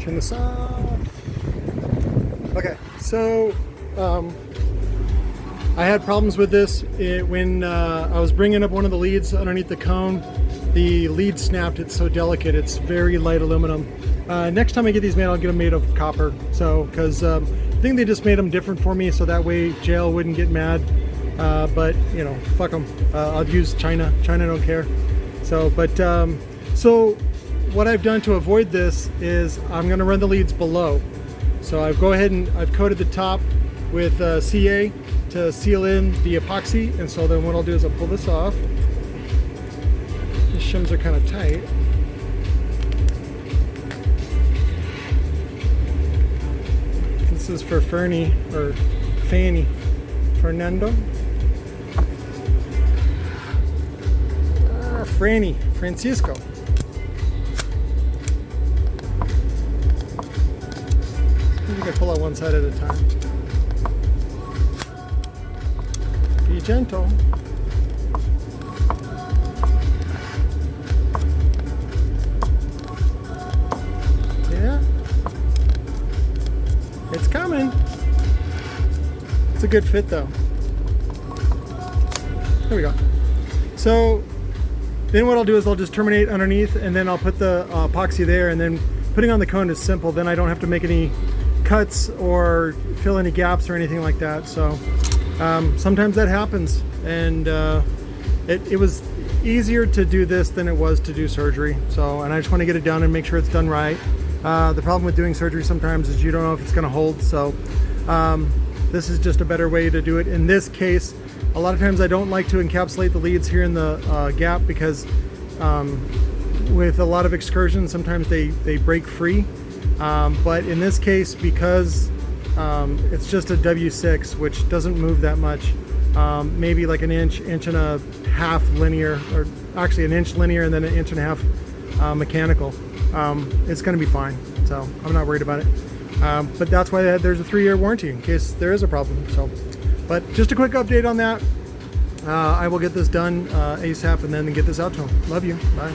Turn this off. Okay, so I had problems with this when I was bringing up one of the leads underneath the cone. The lead snapped. It's so delicate. It's very light aluminum. Next time I get these made, I'll get them made of copper. So, because I think they just made them different for me, so that way jail wouldn't get mad. But you know, fuck them. I'll use China. China don't care. So, but so what I've done to avoid this is I'm going to run the leads below. So I've go ahead and I've coated the top with CA to seal in the epoxy, and so then what I'll do is I'll pull this off. The shims are kind of tight. This is for Fernie, or Fanny, Fernando. Franny, Francisco. You can pull out one side at a time. Be gentle. Yeah. It's coming. It's a good fit though. There we go. So then what I'll do is I'll just terminate underneath, and then I'll put the epoxy there, and then putting on the cone is simple. Then I don't have to make any cuts or fill any gaps or anything like that. So sometimes that happens, and it was easier to do this than it was to do surgery. So, and I just want to get it done and make sure it's done right. The problem with doing surgery sometimes is you don't know if it's going to hold. So this is just a better way to do it. In this case, a lot of times I don't like to encapsulate the leads here in the gap, because with a lot of excursions, sometimes they break free. But in this case, because it's just a W6, which doesn't move that much, maybe like an inch and a half linear, or actually an inch linear and then an inch and a half mechanical, it's going to be fine. So I'm not worried about it. But that's why there's a 3-year warranty in case there is a problem. So, but just a quick update on that. I will get this done ASAP and then get this out to them. Love you. Bye.